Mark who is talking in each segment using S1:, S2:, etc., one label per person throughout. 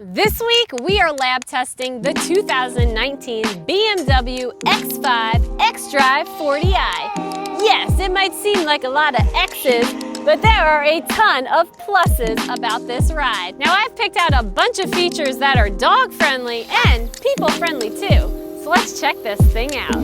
S1: This week, we are lab testing the 2019 BMW X5 xDrive 40i. Yes, it might seem like a lot of X's, but there are a ton of pluses about this ride. Now, I've picked out a bunch of features that are dog-friendly and people-friendly too. So let's check this thing out.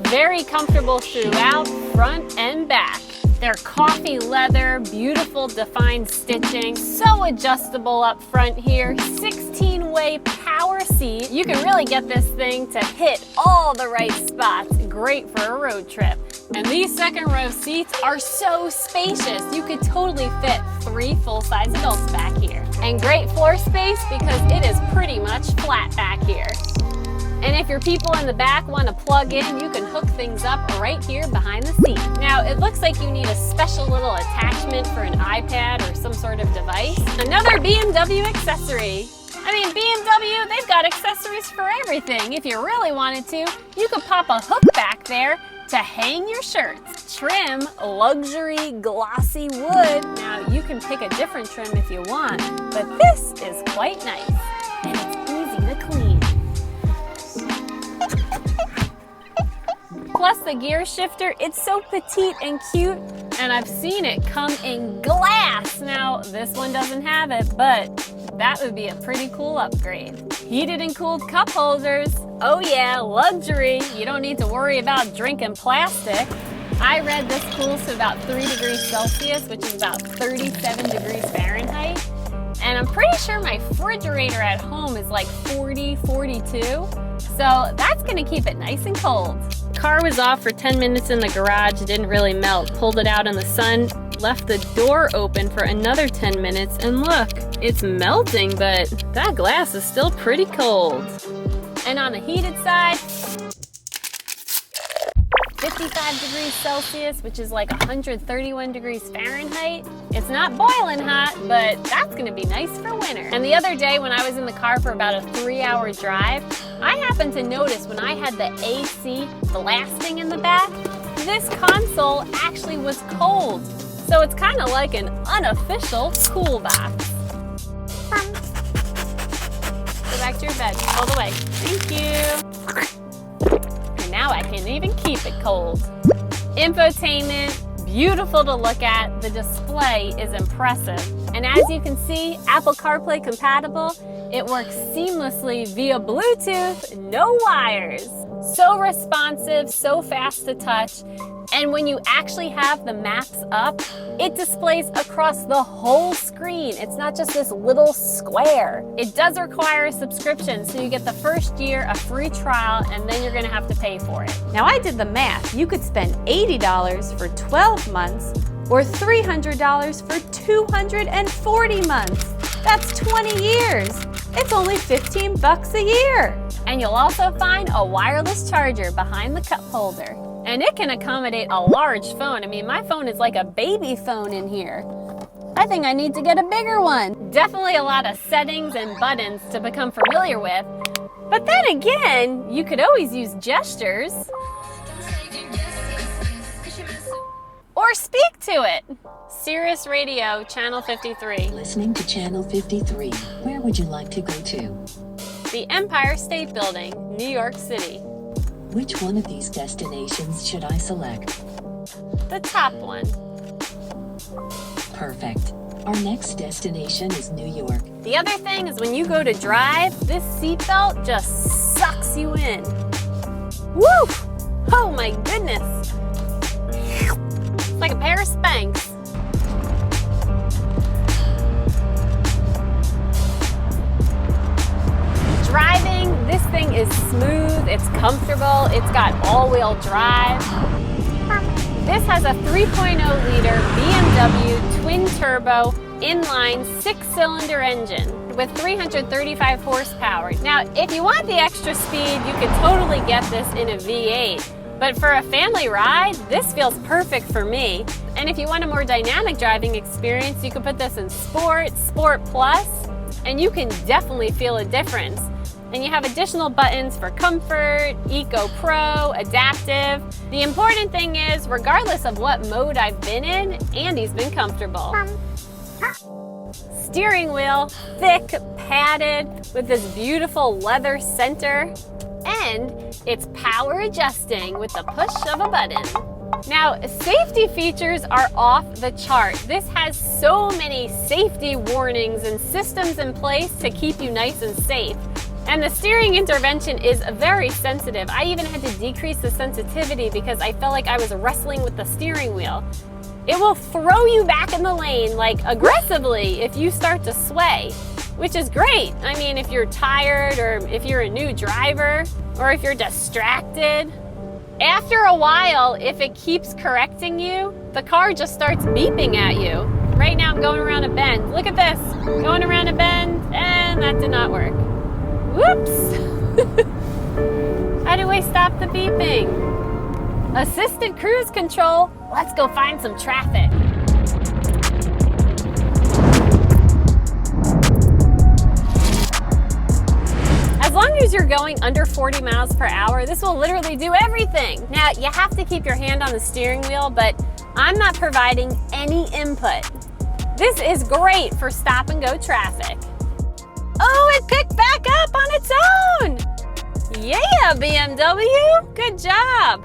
S1: Very comfortable throughout, front and back. They're coffee leather, beautiful defined stitching, so adjustable up front here, 16-way power seat. You can really get this thing to hit all the right spots. Great for a road trip. And these second row seats are so spacious. You could totally fit 3 full-size adults back here. And great floor space because it is pretty much flat back here. And if your people in the back want to plug in, you can hook things up right here behind the seat. Now, it looks like you need a special little attachment for an iPad or some sort of device. Another BMW accessory. I mean, BMW, they've got accessories for everything. If you really wanted to, you could pop a hook back there to hang your shirts. Trim, luxury, glossy wood. Now, you can pick a different trim if you want, but this is quite nice, and it's easy to clean. Plus the gear shifter, it's so petite and cute, and I've seen it come in glass. Now, this one doesn't have it, but that would be a pretty cool upgrade. Heated and cooled cup holders. Oh yeah, luxury. You don't need to worry about drinking plastic. I read this cools to about 3 degrees Celsius, which is about 37 degrees Fahrenheit. And I'm pretty sure my refrigerator at home is like 40, 42. So that's gonna keep it nice and cold. Car was off for 10 minutes in the garage, didn't really melt. Pulled it out in the sun, left the door open for another 10 minutes, and look, it's melting, but that glass is still pretty cold. And on the heated side, 55 degrees Celsius, which is like 131 degrees Fahrenheit. It's not boiling hot, but that's gonna be nice for winter. And the other day when I was in the car for about a 3-hour drive, I happened to notice when I had the AC blasting in the back, this console actually was cold. So it's kind of like an unofficial cool box. Go back to your bed, all the way. Thank you. Now I can't even keep it cold. Infotainment, beautiful to look at. The display is impressive. And as you can see, Apple CarPlay compatible. It works seamlessly via Bluetooth, no wires. So responsive, so fast to touch. And when you actually have the maps up, it displays across the whole screen. It's not just this little square. It does require a subscription, so you get the first year a free trial, and then you're gonna have to pay for it. Now, I did the math. You could spend $80 for 12 months or $300 for 240 months. That's 20 years. It's only 15 bucks a year. And you'll also find a wireless charger behind the cup holder. And it can accommodate a large phone. I mean, my phone is like a baby phone in here. I think I need to get a bigger one. Definitely a lot of settings and buttons to become familiar with. But then again, you could always use gestures. Or speak to it. Sirius Radio, channel 53.
S2: Listening to channel 53. Where would you like to go to?
S1: The Empire State Building, New York City.
S2: Which one of these destinations should I select?
S1: The top one.
S2: Perfect. Our next destination is New York.
S1: The other thing is when you go to drive, this seatbelt just sucks you in. Woo! Oh my goodness. It's like a pair of Spanx. Driving, this thing is smooth, it's comfortable, it's got all-wheel drive. This has a 3.0-liter BMW twin-turbo inline 6-cylinder engine with 335 horsepower. Now, if you want the extra speed, you could totally get this in a V8. But for a family ride, this feels perfect for me. And if you want a more dynamic driving experience, you can put this in Sport, Sport Plus, and you can definitely feel a difference. And you have additional buttons for comfort, Eco Pro, adaptive. The important thing is, regardless of what mode I've been in, Andie's been comfortable. Steering wheel, thick, padded, with this beautiful leather center. And it's power adjusting with the push of a button. Now, safety features are off the chart. This has so many safety warnings and systems in place to keep you nice and safe. And the steering intervention is very sensitive. I even had to decrease the sensitivity because I felt like I was wrestling with the steering wheel. It will throw you back in the lane, like aggressively, if you start to sway, which is great. I mean, if you're tired or if you're a new driver or if you're distracted. After a while, if it keeps correcting you, the car just starts beeping at you. Right now I'm going around a bend. Look at this, going around a bend, and that did not work. Whoops! How do I stop the beeping? Assisted cruise control. Let's go find some traffic. As long as you're going under 40 miles per hour, this will literally do everything. Now, you have to keep your hand on the steering wheel, but I'm not providing any input. This is great for stop and go traffic. Oh, it picked back up on its own! Yeah, BMW, good job.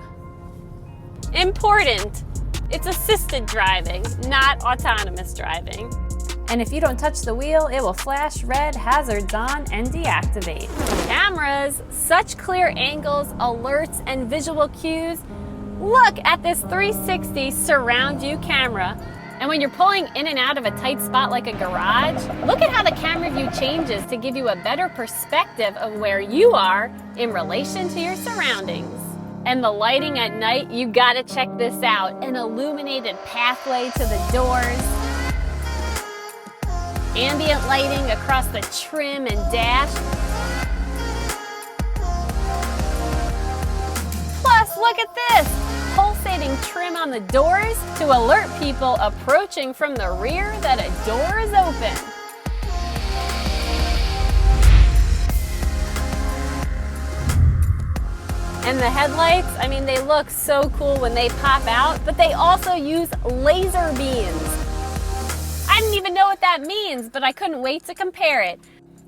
S1: Important, it's assisted driving, not autonomous driving. And if you don't touch the wheel, it will flash red hazards on and deactivate. Cameras, such clear angles, alerts, and visual cues. Look at this 360 surround view camera. And when you're pulling in and out of a tight spot like a garage, look at how the camera view changes to give you a better perspective of where you are in relation to your surroundings. And the lighting at night, you gotta check this out. An illuminated pathway to the doors. Ambient lighting across the trim and dash. Plus, look at this! Pulsating trim on the doors to alert people approaching from the rear that a door is open. And the headlights, I mean, they look so cool when they pop out, but they also use laser beams. I didn't even know what that means, but I couldn't wait to compare it.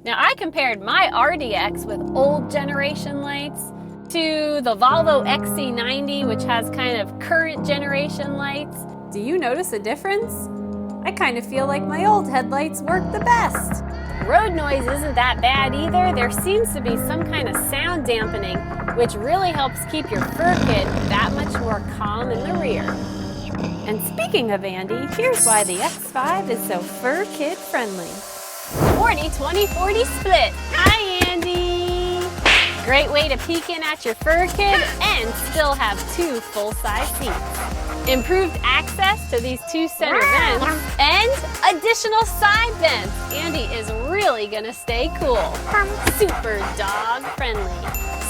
S1: Now, I compared my RDX with old generation lights to the Volvo XC90, which has kind of current generation lights. Do you notice a difference? I kind of feel like my old headlights work the best. Road noise isn't that bad either. There seems to be some kind of sound dampening, which really helps keep your fur kit that much more calm in the rear. And speaking of Andie, here's why the X5 is so fur kid friendly. 40-20-40 split. Hi, Andie. Great way to peek in at your fur kid and still have two full-size seats. Improved access to these two center vents and additional side vents. Andie is really gonna stay cool. Super dog friendly.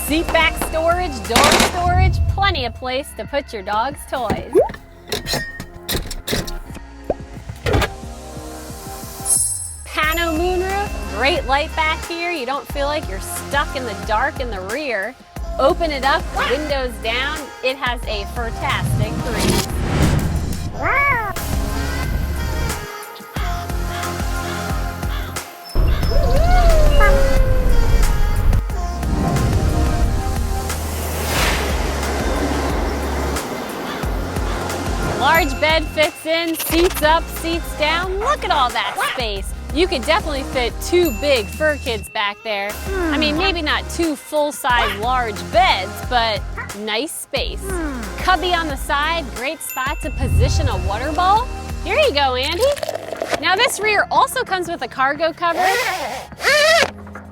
S1: Seat back storage, door storage, plenty of place to put your dog's toys. Pano moonroof, great light back here. You don't feel like you're stuck in the dark in the rear. Open it up, windows down. It has a fantastic breeze. Large bed fits in, seats up, seats down. Look at all that space. You could definitely fit two big fur kids back there. I mean, maybe not two full-size large beds, but nice space. Cubby on the side, great spot to position a water bowl. Here you go, Andie. Now this rear also comes with a cargo cover.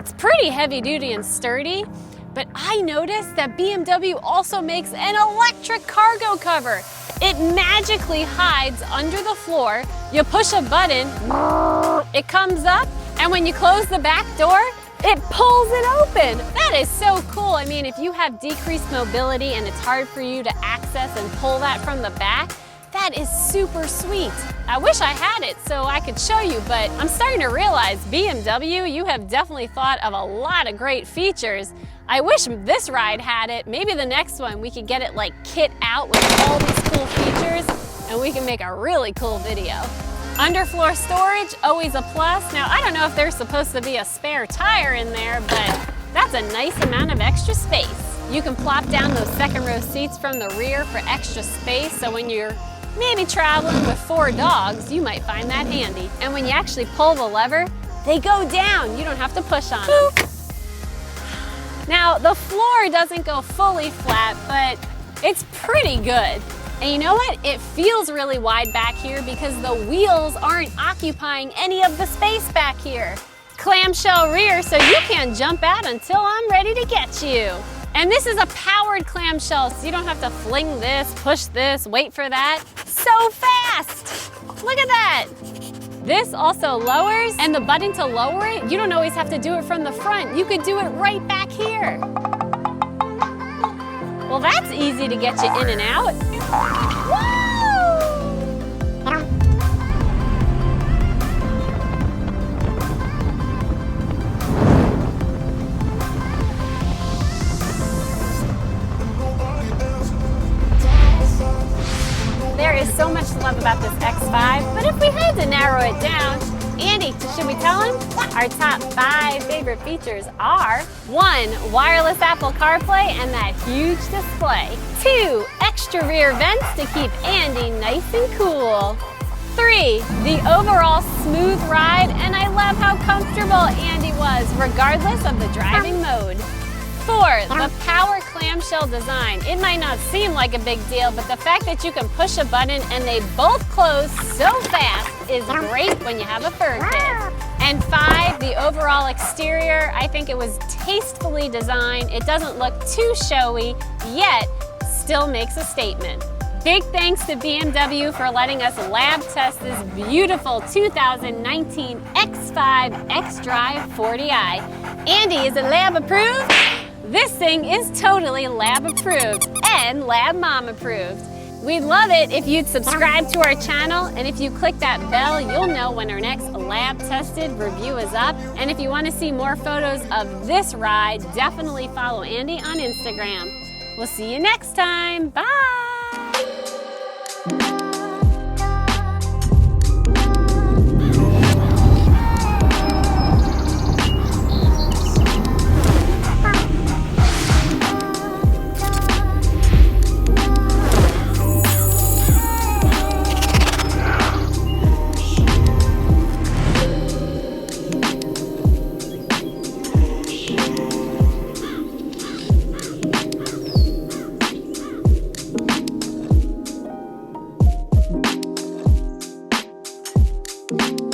S1: It's pretty heavy duty and sturdy, but I noticed that BMW also makes an electric cargo cover. It magically hides under the floor. You push a button, it comes up, and when you close the back door, it pulls it open. That is so cool. I mean, if you have decreased mobility and it's hard for you to access and pull that from the back, that is super sweet. I wish I had it so I could show you, but I'm starting to realize BMW, you have definitely thought of a lot of great features. I wish this ride had it. Maybe the next one we could get it like kit out with all these cool features and we can make a really cool video. Underfloor storage, always a plus. Now, I don't know if there's supposed to be a spare tire in there, but that's a nice amount of extra space. You can plop down those second row seats from the rear for extra space, so when you're maybe traveling with 4 dogs, you might find that handy. And when you actually pull the lever, they go down. You don't have to push on them. Now, the floor doesn't go fully flat, but it's pretty good. And you know what? It feels really wide back here because the wheels aren't occupying any of the space back here. Clamshell rear, so you can't jump out until I'm ready to get you. And this is a powered clamshell, so you don't have to fling this, push this, wait for that. So fast! Look at that! This also lowers, and the button to lower it, you don't always have to do it from the front. You could do it right back here. Well, that's easy to get you in and out. Woo! There is so much to love about this X5, but if we had to narrow it down, Andy, should we tell him? Our top 5 favorite features are 1. Wireless Apple CarPlay and that huge display. 2. Extra rear vents to keep Andy nice and cool. 3. The overall smooth ride, and I love how comfortable Andy was, regardless of the driving mode. 4. The power clamshell design. It might not seem like a big deal, but the fact that you can push a button and they both close so fast is great when you have a fur kid. And 5, the overall exterior. I think it was tastefully designed. It doesn't look too showy, yet still makes a statement. Big thanks to BMW for letting us lab test this beautiful 2019 X5 xDrive 40i. Andy, is it lab approved? This thing is totally lab approved and lab mom approved. We'd love it if you'd subscribe to our channel, and if you click that bell, you'll know when our next lab tested review is up. And if you want to see more photos of this ride, definitely follow Andy on Instagram. We'll see you next time. Bye.
S2: you.